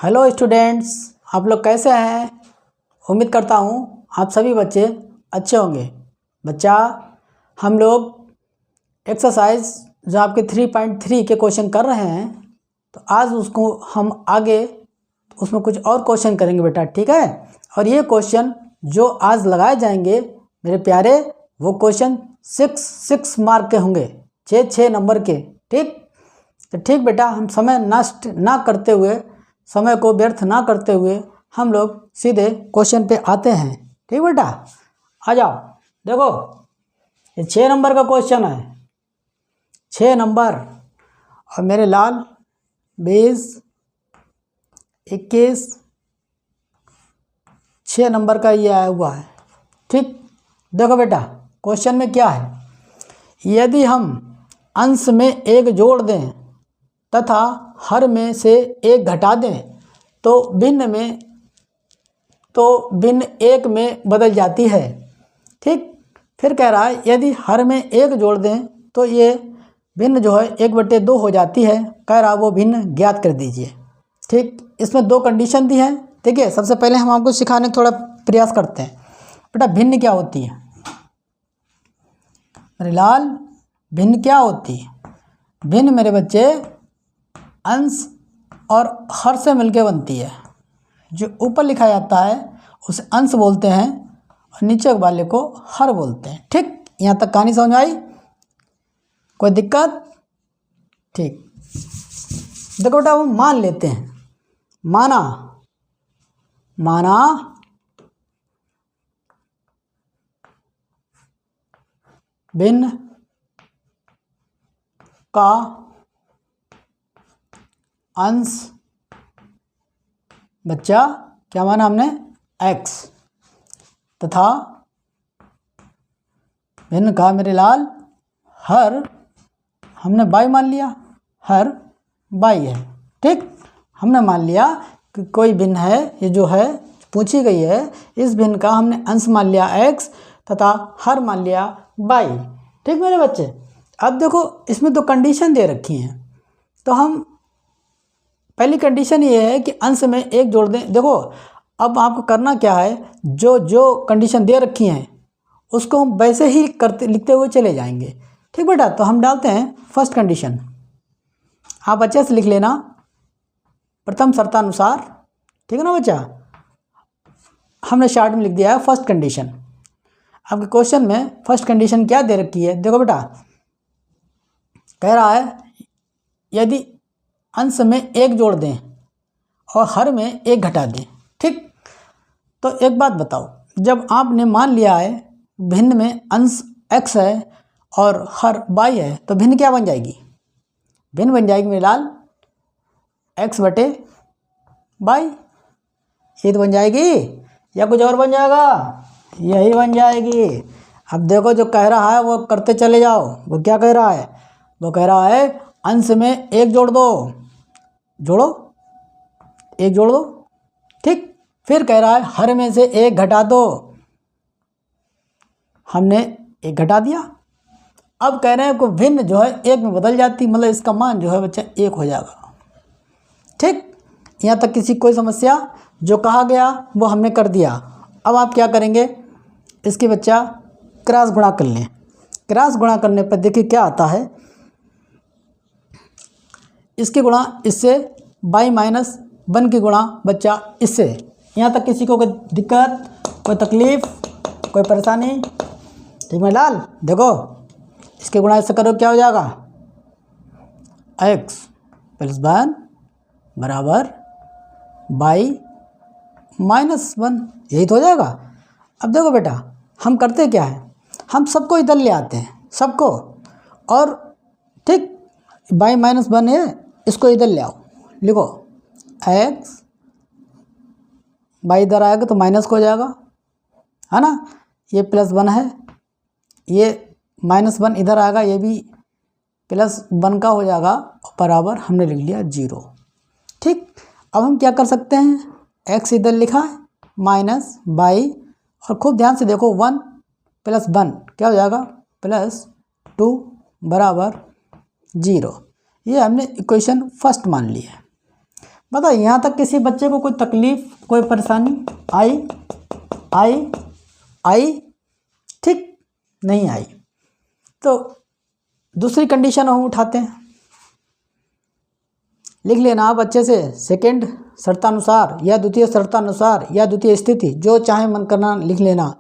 Hello students, आप लोग कैसे हैं। उम्मीद करता हूँ आप सभी बच्चे अच्छे होंगे। बच्चा, हम लोग एक्सरसाइज जो आपके 3.3 के क्वेश्चन कर रहे हैं, तो आज उसको हम आगे उसमें कुछ और क्वेश्चन करेंगे बेटा, ठीक है। और ये क्वेश्चन जो आज लगाए जाएंगे मेरे प्यारे, वो क्वेश्चन 6 मार्क के होंगे, 6 नंबर के, ठीक। तो ठीक बेटा, हम समय नष्ट ना करते हुए, समय को व्यर्थ ना करते हुए हम लोग सीधे क्वेश्चन पे आते हैं, ठीक बेटा। आ जाओ, देखो ये 6 नंबर का क्वेश्चन है, 6 नंबर। और मेरे लाल 20, 21, 6 नंबर का ये आया हुआ है, ठीक। देखो बेटा, क्वेश्चन में क्या है, यदि हम अंश में 1 जोड़ दें तथा हर में से 1 घटा दें तो भिन्न 1 में बदल जाती है, ठीक। फिर कह रहा है यदि हर में 1 जोड़ दें तो ये भिन्न जो है 1/2 हो जाती है। कह रहा वो भिन्न ज्ञात कर दीजिए, ठीक। इसमें 2 कंडीशन दी है, ठीक है। सबसे पहले हम आपको सिखाने का थोड़ा प्रयास करते हैं। बेटा, भिन्न क्या होती है मेरे लाल, भिन्न क्या होती है। भिन्न मेरे बच्चे अंश और हर से मिलके बनती है। जो ऊपर लिखा जाता है उसे अंश बोलते हैं और नीचे वाले को हर बोलते हैं, ठीक। यहाँ तक कहानी समझ आई, कोई दिक्कत, ठीक। देखो बेटा, वो मान लेते हैं, माना भिन्न का अंश, बच्चा क्या माना हमने, x, तथा भिन्न का मेरे लाल हर, हमने y मान लिया, हर y है, ठीक। हमने मान लिया कि कोई भिन्न है, ये जो है पूछी गई है, इस भिन्न का हमने अंश मान लिया x तथा हर मान लिया y, ठीक मेरे बच्चे। अब देखो, इसमें 2 कंडीशन दे रखी हैं, तो हम पहली कंडीशन ये है कि अंश में 1 जोड़ दें। देखो, अब आपको करना क्या है, जो कंडीशन दे रखी हैं उसको हम वैसे ही लिखते हुए चले जाएंगे, ठीक बेटा। तो हम डालते हैं फर्स्ट कंडीशन, आप अच्छे से लिख लेना, प्रथम शर्तानुसार, ठीक है ना बच्चा। हमने शार्ट में लिख दिया है फर्स्ट कंडीशन। आपके क्वेश्चन में फर्स्ट कंडीशन क्या दे रखी है, देखो बेटा, कह रहा है यदि अंश में 1 जोड़ दें और हर में 1 घटा दें, ठीक। तो एक बात बताओ, जब आपने मान लिया है भिन्न में अंश x है और हर y है, तो भिन्न क्या बन जाएगी, भिन्न बन जाएगी मेरे लाल x/y, ये तो बन जाएगी, या कुछ और बन जाएगा, यही बन जाएगी। अब देखो, जो कह रहा है वो करते चले जाओ। वो क्या कह रहा है, वो कह रहा है अंश में 1 जोड़ दो, जोड़ो 1 जोड़ दो, ठीक। फिर कह रहा है हर में से 1 घटा दो, हमने 1 घटा दिया। अब कह रहे हैं को भिन्न जो है 1 में बदल जाती, मतलब इसका मान जो है बच्चा 1 हो जाएगा, ठीक। यहाँ तक किसी कोई समस्या, जो कहा गया वो हमने कर दिया। अब आप क्या करेंगे, इसकी बच्चा क्रॉस गुणा कर लें। क्रॉस गुणा करने पर देखिए क्या आता है, इसकी गुणा इससे, y-1 की गुणा बच्चा इससे। यहाँ तक किसी को कोई दिक्कत, कोई तकलीफ, कोई परेशानी, ठीक है लाल। देखो, इसके गुणा इससे करो, क्या हो जाएगा, x + 1 बराबर y-1, यही तो हो जाएगा। अब देखो बेटा, हम करते क्या है, हम सबको इधर ले आते हैं, सबको, और ठीक y-1 है, इसको इधर ले आओ, लिखो x, y इधर आएगा तो माइनस को हो जाएगा, है ना। ये +1 है, ये -1 इधर आएगा, ये भी +1 का हो जाएगा, बराबर हमने लिख लिया 0, ठीक। अब हम क्या कर सकते हैं, x इधर लिखा है, माइनस y, और खूब ध्यान से देखो, 1 + 1 क्या हो जाएगा, +2 बराबर 0। ये हमने इक्वेशन फर्स्ट मान ली है। बताओ यहाँ तक किसी बच्चे को कोई तकलीफ, कोई परेशानी आई आई आई? ठीक, नहीं आई। तो दूसरी कंडीशन हम उठाते हैं, लिख लेना आप अच्छे से, सेकंड शर्तानुसार या द्वितीय शर्तानुसार या द्वितीय स्थिति, जो चाहे मन करना लिख लेना।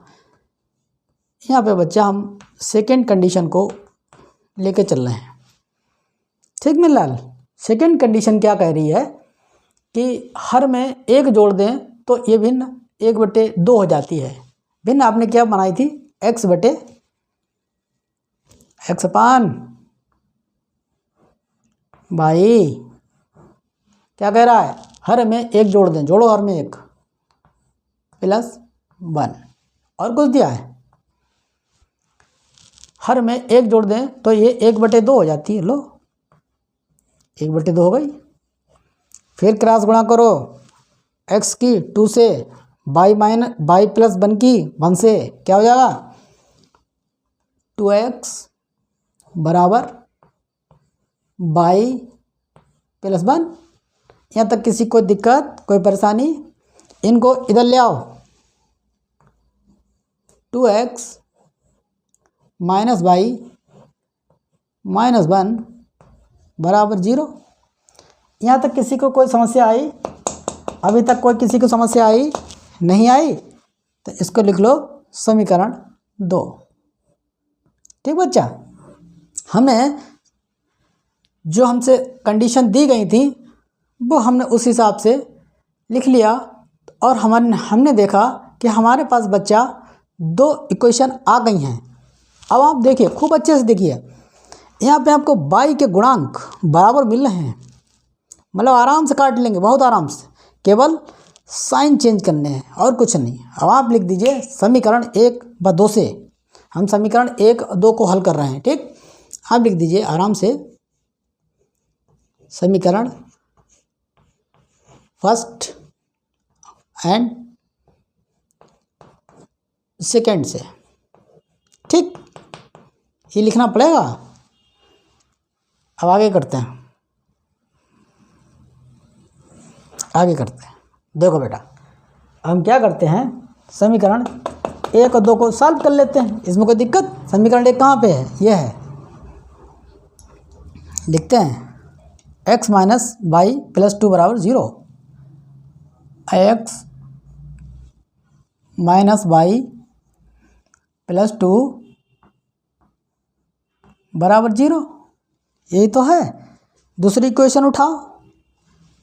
यहाँ पे बच्चा हम सेकंड कंडीशन को लेके चल रहे हैं। ठीक मेरे लाल, सेकंड कंडीशन क्या कह रही है कि हर में एक जोड़ दें तो ये भिन्न 1/2 हो जाती है। भिन्न आपने क्या बनाई थी, x बटे x अपान भाई, क्या कह रहा है, हर में एक जोड़ दें, जोड़ो हर में एक प्लस 1, और कुछ दिया है, हर में एक जोड़ दें तो ये 1/2 हो जाती है। लो 1/2 हो गई। फिर क्रॉस गुणा करो x की 2 से, y प्लस 1 की 1 से, क्या हो जाएगा 2x बराबर y प्लस 1। यहाँ तक किसी को दिक्कत, कोई परेशानी? इनको इधर ले आओ, 2x माइनस y माइनस 1 बराबर 0। यहाँ तक किसी को कोई समस्या आई? अभी तक कोई किसी को समस्या आई? नहीं आई? तो इसको लिख लो समीकरण 2। ठीक बच्चा, हमें जो हमसे कंडीशन दी गई थी वो हमने उस हिसाब से लिख लिया, और हमने देखा कि हमारे पास बच्चा 2 इक्वेशन आ गई हैं। अब आप देखिए, खूब अच्छे से देखिए, यहाँ पे आपको y के गुणांक बराबर मिल रहे हैं, मतलब आराम से काट लेंगे, बहुत आराम से, केवल साइन चेंज करने हैं और कुछ नहीं। अब आप लिख दीजिए समीकरण 1/2 से, हम समीकरण 1-2 को हल कर रहे हैं। ठीक, आप लिख दीजिए आराम से समीकरण फर्स्ट एंड सेकेंड से। ठीक, ये लिखना पड़ेगा। अब आगे करते हैं, आगे करते हैं। देखो बेटा, हम क्या करते हैं, समीकरण 1 और 2 को सॉल्व कर लेते हैं, इसमें कोई दिक्कत? समीकरण 1 कहाँ पे है, ये है। लिखते हैं x माइनस वाई प्लस 2 बराबर 0, x माइनस वाई प्लस 2 बराबर 0, यही तो है। दूसरी इक्वेशन उठाओ,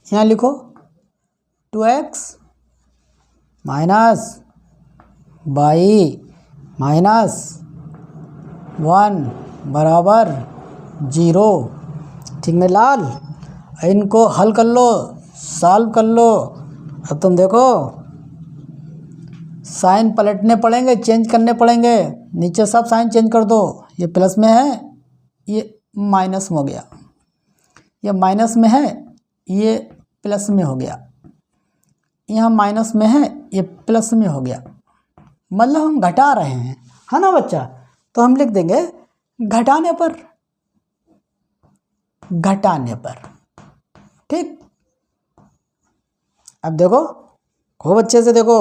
यहाँ लिखो 2x माइनस वाई माइनस 1 बराबर 0। ठीक में लाल, इनको हल कर लो, सॉल्व कर लो। अब तुम देखो, साइन पलटने पड़ेंगे, चेंज करने पड़ेंगे, नीचे सब साइन चेंज कर दो। ये प्लस में है, ये माइनस में हो गया, ये माइनस में है, ये प्लस में हो गया, यहाँ माइनस में है, ये प्लस में हो गया, मतलब हम घटा रहे हैं, है ना बच्चा? तो हम लिख देंगे घटाने पर, घटाने पर। ठीक, अब देखो, खूब अच्छे से देखो,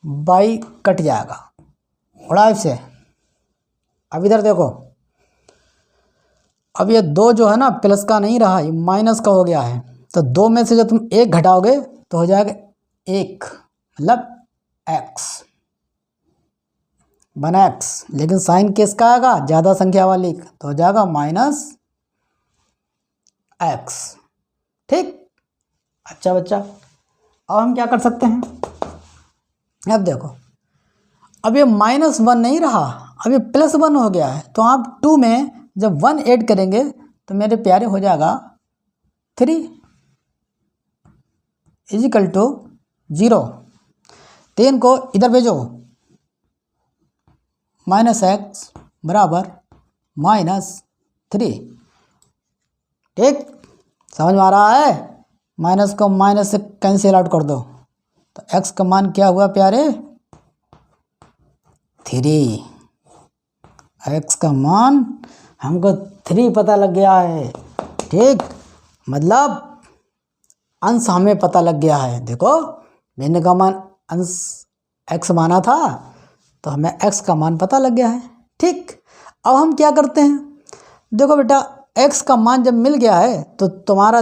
बाई कट जाएगा उड़ाई से। अब इधर देखो, अब ये 2 जो है ना प्लस का नहीं रहा, ये माइनस का हो गया है। तो 2 में से जब तुम 1 घटाओगे तो हो जाएगा 1, मतलब x बना x, लेकिन साइन किसका आएगा, ज़्यादा संख्या वाली, तो हो जाएगा माइनस x। ठीक, अच्छा बच्चा, अब हम क्या कर सकते हैं? अब देखो, अब ये -1 नहीं रहा, अब ये +1 हो गया है। तो आप 2 में जब 1 ऐड करेंगे तो मेरे प्यारे हो जाएगा 3 इजिकल टू 0। 3 को इधर भेजो, -x बराबर -3। ठीक, समझ में आ रहा है? माइनस को माइनस से कैंसिल आउट कर दो, तो x का मान क्या हुआ प्यारे, 3। x का मान हमको 3 पता लग गया है। ठीक, मतलब अंश हमें पता लग गया है। देखो भिन्न का मान अंश x माना था तो हमें x का मान पता लग गया है। ठीक, अब हम क्या करते हैं, देखो बेटा x का मान जब मिल गया है तो तुम्हारा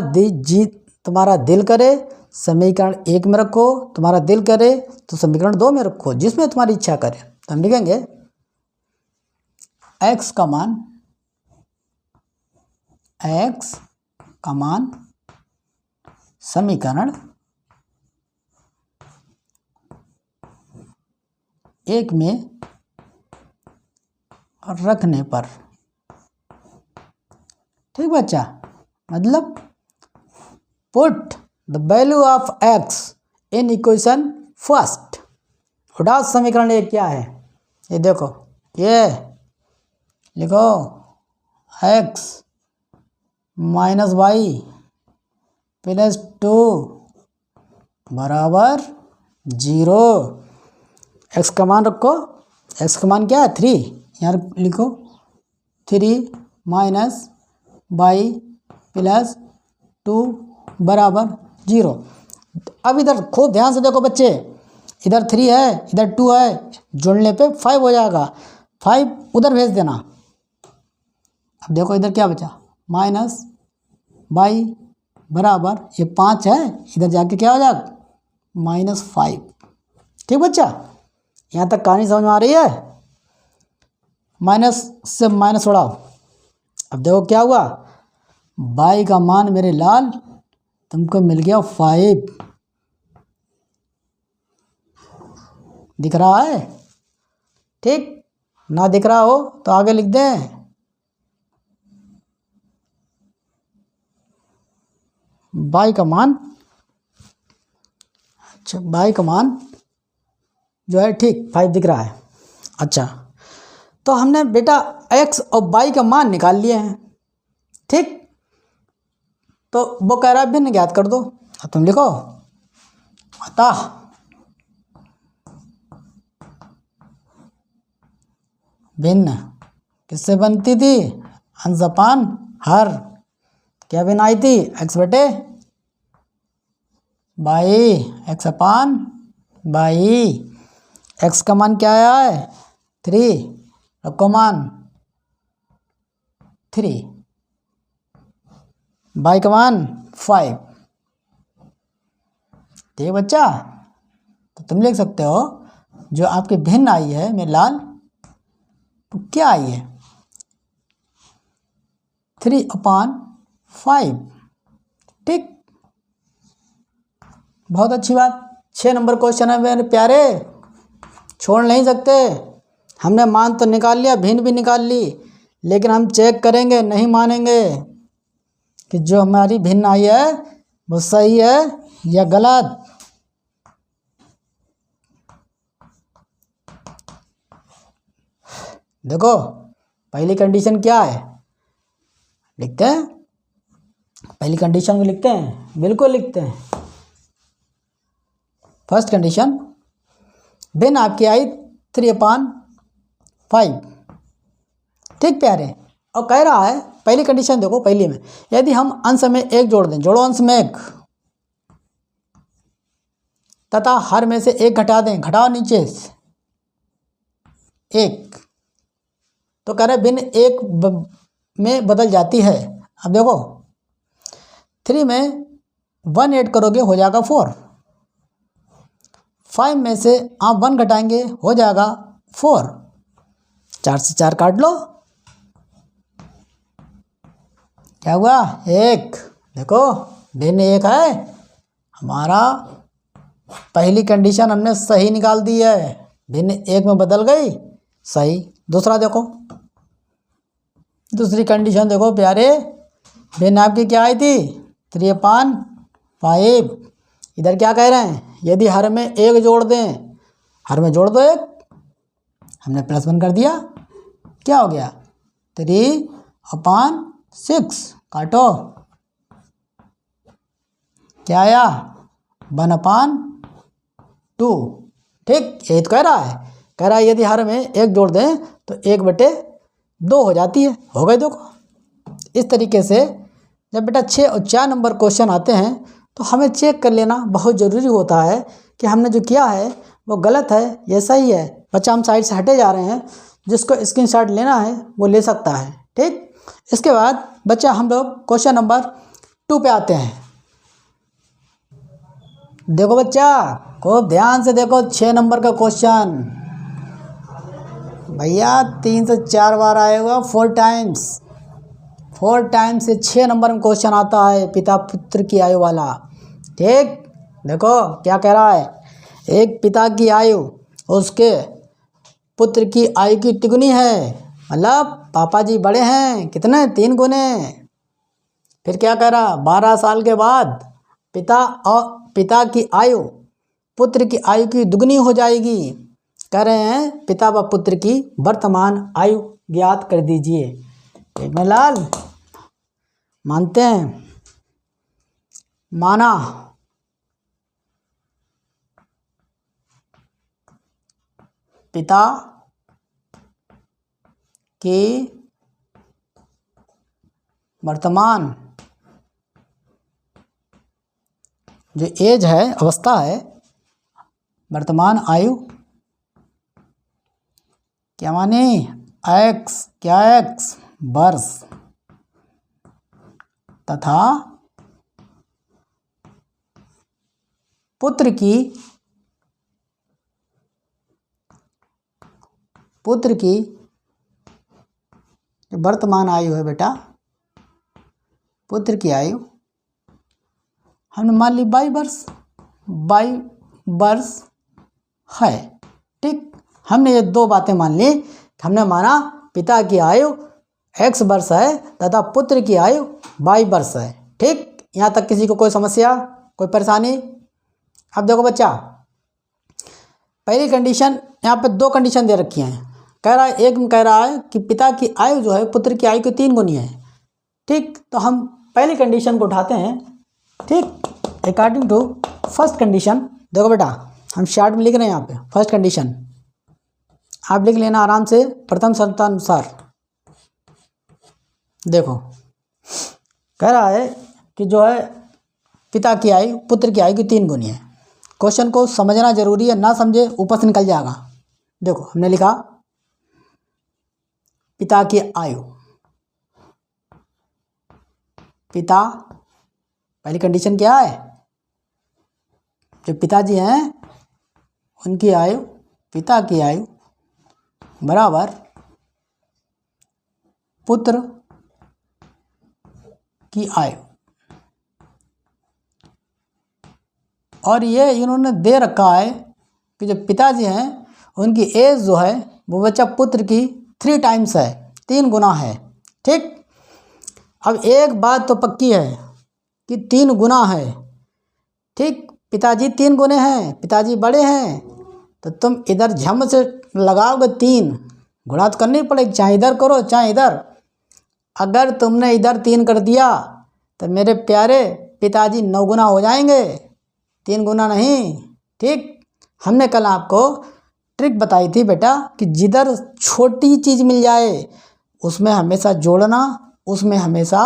दिल करे समीकरण 1 में रखो, तुम्हारा दिल करे तो समीकरण 2 में रखो, जिसमें तुम्हारी इच्छा करे। तो हम लिखेंगे x का मान समीकरण 1 में रखने पर। ठीक बच्चा, मतलब put the value of x in equation first. उठाओ समीकरण 1 क्या है, ये देखो, ये लिखो x माइनस वाई प्लस 2 बराबर 0। x का मान रखो, x का मान क्या है 3, यहाँ लिखो 3 माइनस वाई प्लस 2 बराबर 0। अब इधर खूब ध्यान से देखो बच्चे, इधर 3 है इधर 2 है, जोड़ने पे 5 हो जाएगा, 5 उधर भेज देना। अब देखो इधर क्या बचा, माइनस वाई बराबर ये 5 है, इधर जाके क्या हो जाएगा -5। ठीक बच्चा, यहाँ तक कहानी समझ में आ रही है। माइनस से माइनस उड़ाओ। अब देखो क्या हुआ, बाई का मान मेरे लाल तुमको मिल गया 5। दिख रहा है? ठीक, ना दिख रहा हो तो आगे लिख दें, बाई का मान, अच्छा बाई का मान जो है ठीक 5 दिख रहा है। अच्छा, तो हमने बेटा x और y का मान निकाल लिए हैं। ठीक, तो वो कह रहा है भिन्न ज्ञात कर दो। अब तुम लिखो अतः भिन्न किससे बनती थी, अंश अपान हर। क्या भिन्न आई थी, x बटे by, x upon by. x का मान क्या आया है 3, रखो मान 3, बाई का मान 5। ठीक बच्चा, तो तुम लिख सकते हो जो आपके भिन्न आई है मेरे लाल, तो क्या आई है 3/5। ठीक, बहुत अच्छी बात। 6 नंबर क्वेश्चन है मेरे प्यारे, छोड़ नहीं सकते। हमने मान तो निकाल लिया, भिन्न भी निकाल ली, लेकिन हम चेक करेंगे, नहीं मानेंगे कि जो हमारी भिन्न आई है वो सही है या गलत। देखो पहली कंडीशन क्या है, लिखते हैं, पहली कंडीशन को लिखते हैं, बिल्कुल लिखते हैं। फर्स्ट कंडीशन, भिन्न आपकी आई 3/5। ठीक प्यारे, और कह रहा है पहली कंडीशन देखो, पहली में यदि हम अंश में 1 जोड़ दें, जोड़ो अंश में 1, तथा हर में से 1 घटा दें, घटाओ नीचे से 1, तो कह रहे भिन्न 1 में बदल जाती है। अब देखो 3 में 1 ऐड करोगे हो जाएगा 4, 5 में से आप 1 घटाएंगे हो जाएगा 4, 4 से 4 काट लो, क्या हुआ 1। देखो भिन्न 1 है हमारा, पहली कंडीशन हमने सही निकाल दी है, भिन्न 1 में बदल गई, सही। दूसरा देखो, दूसरी कंडीशन देखो प्यारे, भिन्न आपकी क्या आई थी 3/5। इधर क्या कह रहे हैं, यदि हर में 1 जोड़ दें, हर में जोड़ दो 1, हमने +1 कर दिया, क्या हो गया 3/6, काटो, क्या आया 1/2। ठीक, यही तो कह रहा है, कह रहा है यदि हर में 1 जोड़ दें तो 1/2 हो जाती है, हो गए। देखो इस तरीके से जब बेटा 6 और 4 नंबर क्वेश्चन आते हैं तो हमें चेक कर लेना बहुत ज़रूरी होता है कि हमने जो किया है वो गलत है या सही है। बच्चा हम साइड से हटे जा रहे हैं, जिसको स्क्रीनशॉट लेना है वो ले सकता है। ठीक, इसके बाद बच्चा हम लोग क्वेश्चन नंबर 2 पे आते हैं। देखो बच्चा, खूब ध्यान से देखो, 6 नंबर का क्वेश्चन भैया 3 से 4 बार आएगा, 4 टाइम्स से 6 नंबर में क्वेश्चन आता है पिता पुत्र की आयु वाला। ठीक, देखो क्या कह रहा है, एक पिता की आयु उसके पुत्र की आयु की तिगुनी है, मतलब पापा जी बड़े हैं कितने, 3 गुने। फिर क्या कह रहा, 12 साल के बाद पिता की आयु पुत्र की आयु की दुगनी हो जाएगी। कह रहे हैं पिता व पुत्र की वर्तमान आयु ज्ञात कर दीजिए। ठीक है लाल, मानते हैं? माना। पिता की वर्तमान जो एज है, अवस्था है, वर्तमान आयु क्या माने, एक्स, क्या एक्स, वर्ष, तथा पुत्र की वर्तमान आयु है बेटा, पुत्र की आयु हमने मान ली 22 वर्ष है। ठीक, हमने ये 2 बातें मान ली। हमने माना पिता की आयु x वर्ष है तथा पुत्र की आयु 22 वर्ष है। ठीक, यहाँ तक किसी को कोई समस्या, कोई परेशानी? अब देखो बच्चा, पहली कंडीशन, यहाँ पे 2 कंडीशन दे रखी हैं। कह रहा है, एक में कह रहा है कि पिता की आयु जो है पुत्र की आयु की 3 गुनी है। ठीक, तो हम पहली कंडीशन को उठाते हैं। ठीक, अकॉर्डिंग टू फर्स्ट कंडीशन, देखो बेटा हम शार्ट में लिख रहे हैं यहाँ पे फर्स्ट कंडीशन, आप लिख लेना आराम से प्रथम शर्तानुसार। देखो कह रहा है कि जो है पिता की आयु पुत्र की आयु की 3 गुनी है। क्वेश्चन को समझना जरूरी है, ना समझे ऊपर से निकल जाएगा। देखो हमने लिखा पिता की आयु, पिता, पहली कंडीशन क्या है, जो पिताजी हैं उनकी आयु, पिता की आयु बराबर पुत्र की आयु। और ये इन्होंने दे रखा है कि जो पिताजी हैं उनकी एज जो है वो बच्चा पुत्र की 3 टाइम्स है, 3 गुना है। ठीक, अब एक बात तो पक्की है कि 3 गुना है। ठीक, पिताजी 3 गुने हैं, पिताजी बड़े हैं, तो तुम इधर झम से लगाओगे 3, गुणा तो करनी पड़ेगी, चाहे इधर करो चाहे इधर। अगर तुमने इधर 3 कर दिया तो मेरे प्यारे पिताजी 9 गुना हो जाएंगे, 3 गुना नहीं। ठीक, हमने कल आपको ट्रिक बताई थी बेटा कि जिधर छोटी चीज़ मिल जाए उसमें हमेशा जोड़ना, उसमें हमेशा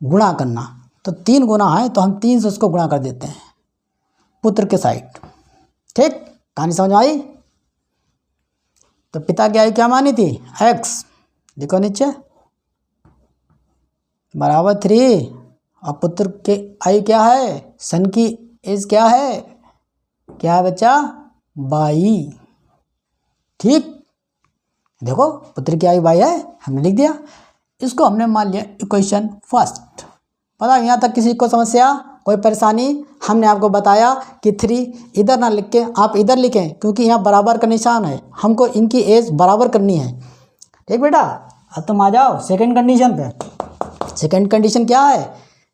गुणा करना। तो 3 गुना है तो हम 3 से उसको गुणा कर देते हैं पुत्र के साइड। ठीक, कहानी समझ में आई? तो पिता की आयु क्या मानी थी, x, देखो नीचे बराबर 3, और पुत्र के आयु क्या है, सन की एज क्या है बच्चा, 22। ठीक, देखो पुत्र की आयु 22 है, हमने लिख दिया। इसको हमने मान लिया इक्वेशन फर्स्ट। पता यहाँ तक किसी को समस्या, कोई परेशानी? हमने आपको बताया कि 3 इधर ना लिख के आप इधर लिखें, क्योंकि यहाँ बराबर का निशान है, हमको इनकी एज बराबर करनी है। ठीक बेटा, अब तुम आ जाओ सेकंड कंडीशन पे। सेकंड कंडीशन क्या है,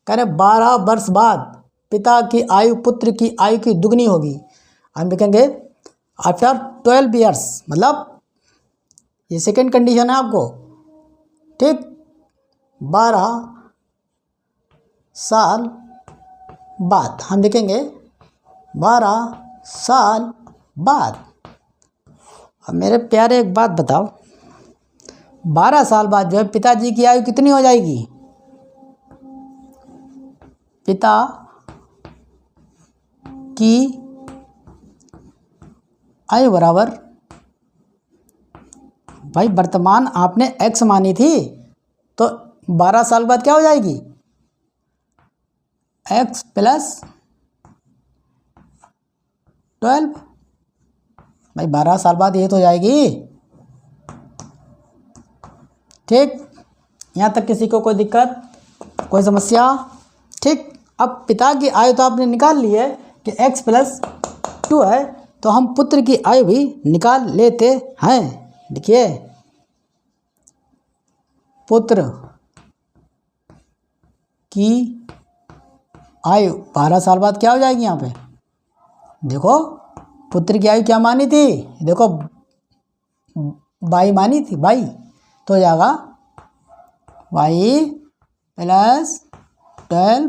कह रहे 12 वर्ष बाद पिता की आयु पुत्र की आयु की दुगनी होगी। हम लिखेंगे आफ्टर 12 ईयर्स, मतलब ये सेकंड कंडीशन है आपको। ठीक, 12 साल बाद हम लिखेंगे 12 साल बाद। अब मेरे प्यारे एक बात बताओ, 12 साल बाद जो है पिताजी की आयु कितनी हो जाएगी, पिता की आयु बराबर, भाई वर्तमान आपने x मानी थी तो 12 साल बाद क्या हो जाएगी, x प्लस 12। भाई 12 साल बाद ये तो हो जाएगी। ठीक, यहाँ तक किसी को कोई दिक्कत, कोई समस्या? ठीक, अब पिता की आयु तो आपने निकाल ली है कि x प्लस 2 है, तो हम पुत्र की आयु भी निकाल लेते हैं। देखिए, पुत्र की आयु 12 साल बाद क्या हो जाएगी, यहाँ पे देखो पुत्र की आयु क्या मानी थी, देखो 22 मानी थी, 22 तो हो जाएगा y प्लस 12,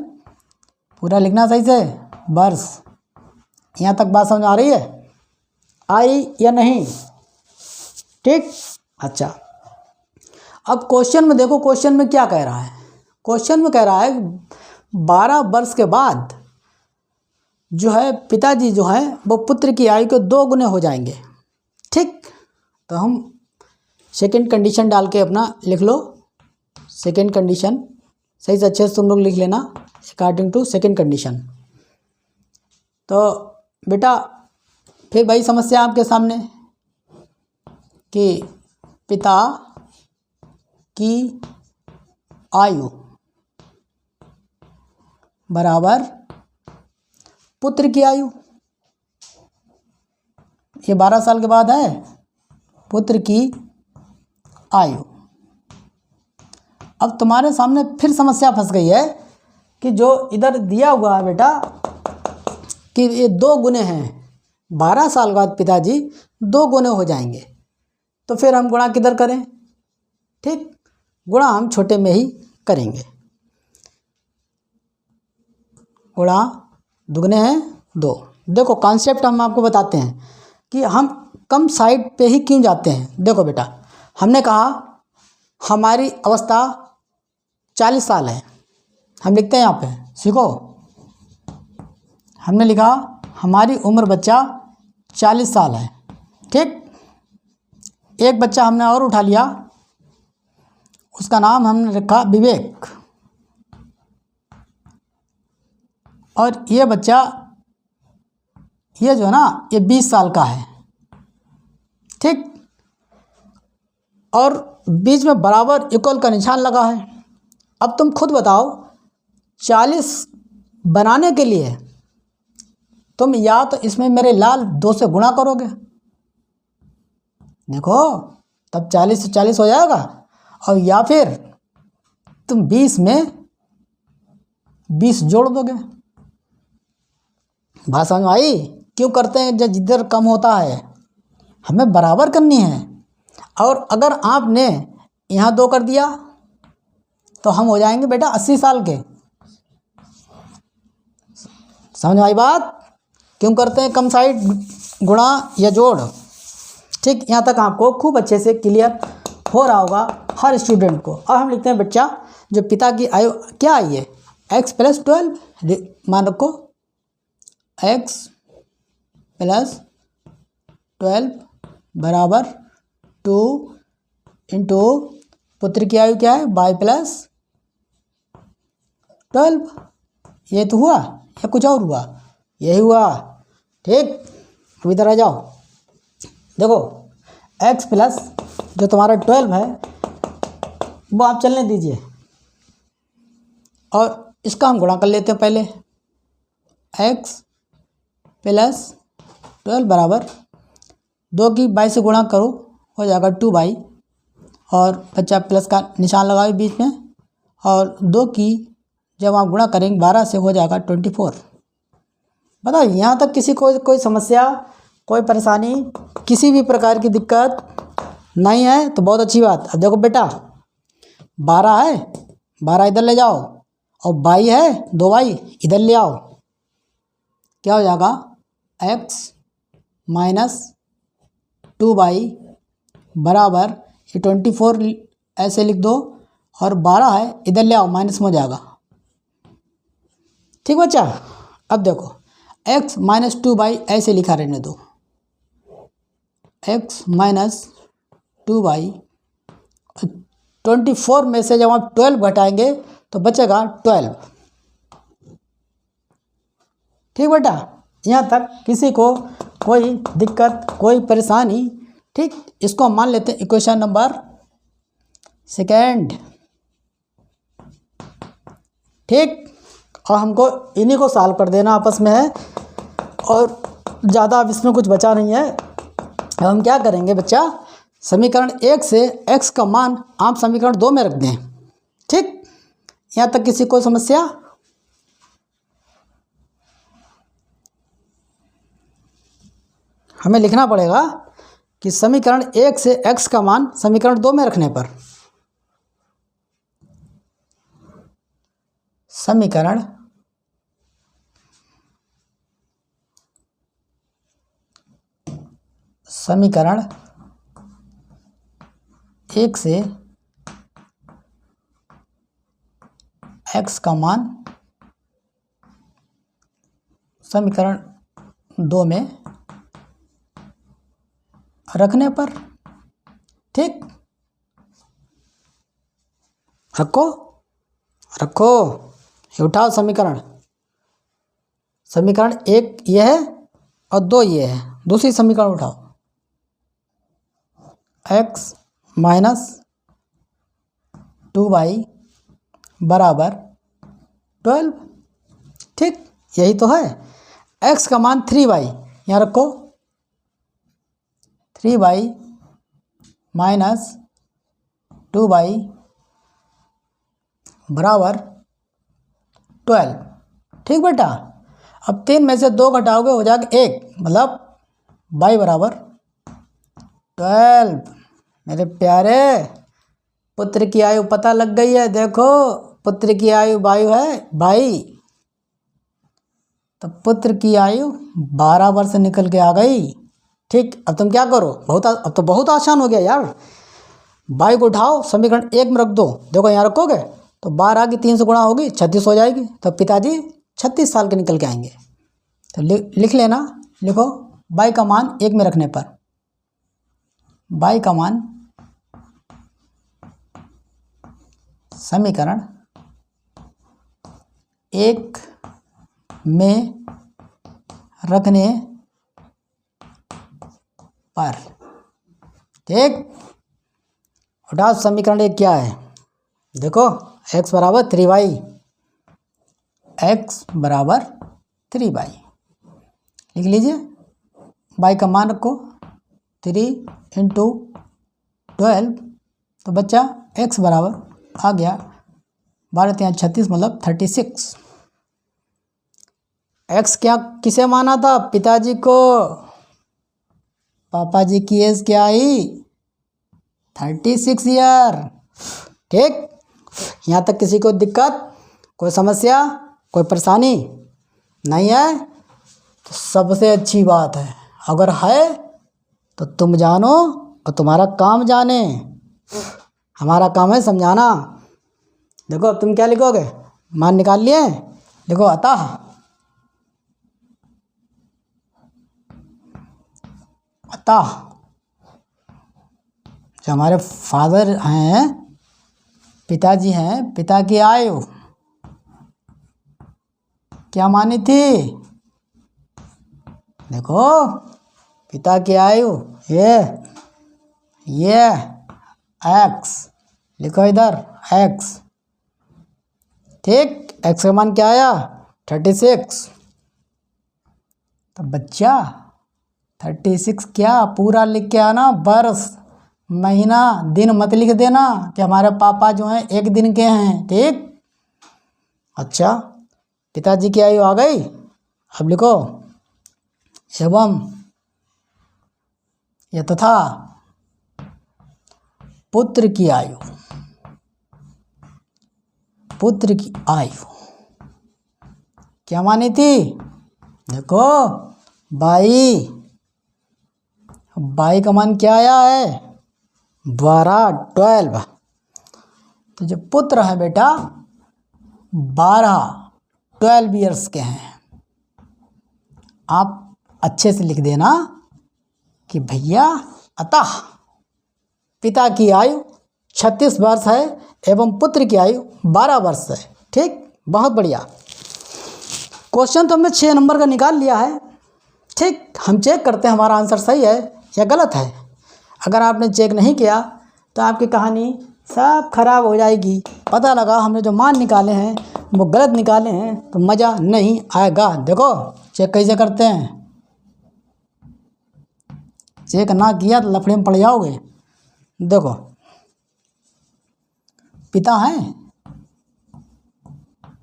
पूरा लिखना सही से, वर्ष। यहाँ तक बात समझ आ रही है, आई या नहीं? ठीक, अच्छा अब क्वेश्चन में देखो, क्वेश्चन में क्या कह रहा है, क्वेश्चन में कह रहा है 12 वर्ष के बाद जो है पिताजी जो है वो पुत्र की आयु के 2 गुने हो जाएंगे। ठीक, तो हम सेकंड कंडीशन डाल के अपना लिख लो, सेकंड कंडीशन सही से अच्छे से तुम लोग लिख लेना, अकॉर्डिंग टू सेकंड कंडीशन। तो बेटा फिर वही समस्या आपके सामने कि पिता की आयु बराबर पुत्र की आयु, ये 12 साल के बाद है, पुत्र की आयु। अब तुम्हारे सामने फिर समस्या फंस गई है कि जो इधर दिया हुआ है बेटा कि ये 2 गुने हैं, 12 साल बाद पिताजी 2 गुने हो जाएंगे, तो फिर हम गुणा किधर करें? ठीक, गुणा हम छोटे में ही करेंगे, गुणा दुगने हैं 2। देखो कॉन्सेप्ट हम आपको बताते हैं कि हम कम साइड पे ही क्यों जाते हैं। देखो बेटा, हमने कहा हमारी अवस्था 40 साल है, हम लिखते हैं यहाँ पे, सीखो, हमने लिखा हमारी उम्र बच्चा 40 साल है। ठीक, एक बच्चा हमने और उठा लिया, उसका नाम हमने रखा विवेक, और ये बच्चा ये जो है ना ये 20 साल का है। ठीक, और बीच में बराबर इक्वल का निशान लगा है। अब तुम खुद बताओ, 40 बनाने के लिए तुम या तो इसमें मेरे लाल 2 से गुणा करोगे, देखो तब 40 से 40 हो जाएगा, और या फिर तुम 20 में 20 जोड़ दोगे। बात समझ में आई? क्यों करते हैं? जब जिधर कम होता है हमें बराबर करनी है, और अगर आपने यहाँ 2 कर दिया तो हम हो जाएंगे बेटा 80 साल के। समझ में आई बात? क्यों करते हैं कम साइड गुणा या जोड़? ठीक, यहाँ तक आपको खूब अच्छे से क्लियर हो रहा होगा हर स्टूडेंट को। अब हम लिखते हैं बच्चा जो पिता की आयु क्या आई है, x प्लस 12, मान रखो x प्लस 12 बराबर 2 इंटू पुत्र की आयु क्या है y प्लस 12। ये तो हुआ या कुछ और हुआ? यही हुआ। ठीक, अब इधर आ जाओ, देखो x प्लस जो तुम्हारा 12 है वो आप चलने दीजिए, और इसका हम गुणा कर लेते हैं पहले। x प्लस 12 बराबर 2 की 22 से गुणा करो, हो जाएगा 2/, और बच्चा प्लस का निशान लगाओ बीच में, और 2 की जब आप गुणा करेंगे 12 से हो जाएगा 24। बताओ यहाँ तक किसी को कोई समस्या, कोई परेशानी, किसी भी प्रकार की दिक्कत नहीं है? तो बहुत अच्छी बात। अब देखो बेटा 12 है, 12 इधर ले जाओ, और 22 है 2/, इधर ले आओ, क्या हो जाएगा x माइनस 2/, बराबर ये 24 ऐसे लिख दो, और 12 है इधर ले आओ, माइनस में हो जाएगा। ठीक बच्चा, अब देखो x माइनस 2y ऐसे लिखा रहने दो, x माइनस 2y। 24 में से जब आप 12 घटाएंगे तो बचेगा 12। ठीक बेटा, यहाँ तक किसी को कोई दिक्कत, कोई परेशानी? ठीक, इसको हम मान लेते हैं इक्वेशन नंबर सेकेंड। ठीक, और हमको इन्हीं को सॉल्व कर देना आपस में है, और ज़्यादा अब इसमें कुछ बचा नहीं है। अब हम क्या करेंगे बच्चा, समीकरण 1 से x का मान आप समीकरण 2 में रख दें। ठीक, यहाँ तक किसी को समस्या? हमें लिखना पड़ेगा कि समीकरण 1 से x का मान समीकरण 2 में रखने पर समीकरण 1 से x का मान समीकरण 2 में रखने पर। ठीक, रखो, ये उठाओ समीकरण 1 ये है और 2 ये है। दूसरी समीकरण उठाओ, x माइनस 2y बराबर 12। ठीक, यही तो है। x का मान 3y, यहाँ रखो, 3y माइनस 2y बराबर 12। ठीक बेटा, अब 3 में से 2 घटाओगे हो जाएगा 1, मतलब y बराबर 12। मेरे प्यारे, पुत्र की आयु पता लग गई है। देखो, पुत्र की आयु वायु है भाई, तो पुत्र की आयु 12 वर्ष निकल के आ गई। ठीक, अब तुम क्या करो, अब तो बहुत आसान हो गया यार। वायु को उठाओ, समीकरण 1 में रख दो। देखो यहाँ रखोगे तो 12 की 3 से गुणा होगी, 36 हो जाएगी। तो पिताजी 36 साल के निकल के आएंगे। तो लिख लेना, लिखो y का मान 1 में रखने पर, y का मान समीकरण 1 में रखने पर। ठीक, उठाओ समीकरण 1 क्या है, देखो, x बराबर 3y, x बराबर 3y लिख लीजिए। y का मान रखो 3 इंटू 12, तो बच्चा x बराबर आ गया 12 × 36 मतलब 36। x क्या किसे माना था, पिताजी को। पापा जी की एज क्या आई, 36 ईयर। ठीक, यहाँ तक किसी को दिक्कत, कोई समस्या, कोई परेशानी नहीं है? तो सबसे अच्छी बात है, अगर है तो तुम जानो और तुम्हारा काम जाने। हमारा काम है समझाना। देखो तुम क्या लिखोगे, मान निकाल लिए, लिखो अतः जो हमारे फादर हैं, पिताजी हैं, पिता की आयु क्या मानी थी, देखो पिता की आयु ये x लिखो इधर x। ठीक, x का मान क्या आया 36। तो बच्चा 36 क्या पूरा लिख के आना, वर्ष महीना दिन मत लिख देना कि हमारे पापा जो हैं 1 दिन के हैं। ठीक, अच्छा, पिताजी की आयु आ गई। अब लिखो एवं यह तथा पुत्र की आयु क्या मानी थी, देखो 22 का मान क्या आया है 12। तो जो पुत्र है बेटा 12 ईयर्स के हैं। आप अच्छे से लिख देना कि भैया अतः पिता की आयु 36 वर्ष है एवं पुत्र की आयु 12 वर्ष है। ठीक, बहुत बढ़िया। क्वेश्चन तो हमने 6 नंबर का निकाल लिया है। ठीक, हम चेक करते हैं हमारा आंसर सही है या गलत है। अगर आपने चेक नहीं किया तो आपकी कहानी सब खराब हो जाएगी। पता लगा हमने जो मान निकाले हैं वो गलत निकाले हैं तो मज़ा नहीं आएगा। देखो चेक कैसे करते हैं, चेक ना किया तो लफड़े में पड़ जाओगे। देखो पिता है,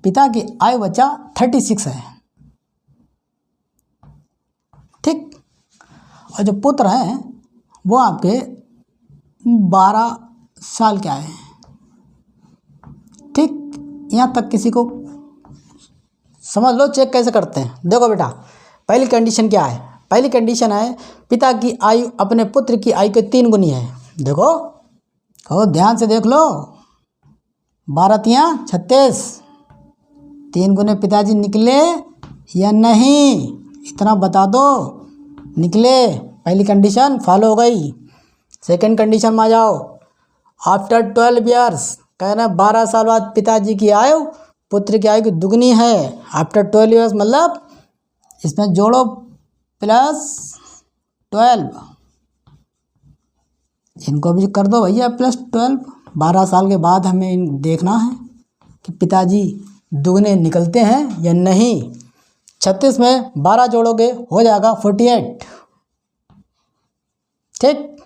पिता की आयु बच्चा 36 है। ठीक, और जो पुत्र हैं वो आपके 12 साल के आए हैं। ठीक, यहाँ तक किसी को समझ लो। चेक कैसे करते हैं, देखो बेटा पहली कंडीशन क्या है। पहली कंडीशन है पिता की आयु अपने पुत्र की आयु के 3 गुनी है। देखो कहो ध्यान से देख लो, 12 तियाँ 36, 3 गुने पिताजी निकले या नहीं, इतना बता दो। निकले, पहली कंडीशन फॉलो हो गई। सेकंड कंडीशन में आ जाओ। आफ्टर 12 ईयर्स, कहना 12 साल बाद पिताजी की आयु पुत्र की आयु की दुगनी है। आफ्टर 12 ईयर्स मतलब इसमें जोड़ो +12, इनको भी कर दो भैया +12। 12 साल के बाद हमें देखना है कि पिताजी दुगने निकलते हैं या नहीं। 36 में 12 जोड़ोगे हो जाएगा 48। ठीक,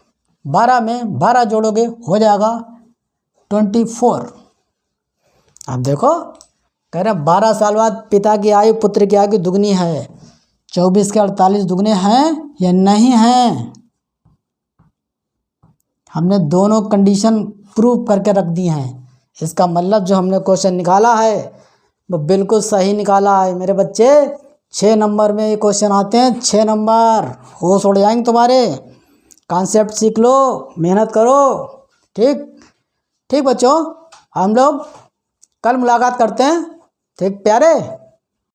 12 में 12 जोड़ोगे हो जाएगा 24। अब देखो कह रहे 12 साल बाद पिता की आयु पुत्र की आयु की दुगनी है। 24 के 48 दुगने हैं या नहीं हैं। हमने दोनों कंडीशन प्रूव करके रख दी हैं। इसका मतलब जो हमने क्वेश्चन निकाला है वो बिल्कुल सही निकाला है मेरे बच्चे। 6 नंबर में ये क्वेश्चन आते हैं, 6 नंबर होश उड़ जाएंगे तुम्हारे। कॉन्सेप्ट सीख लो, मेहनत करो। ठीक ठीक बच्चों, हम लोग कल मुलाकात करते हैं। ठीक प्यारे।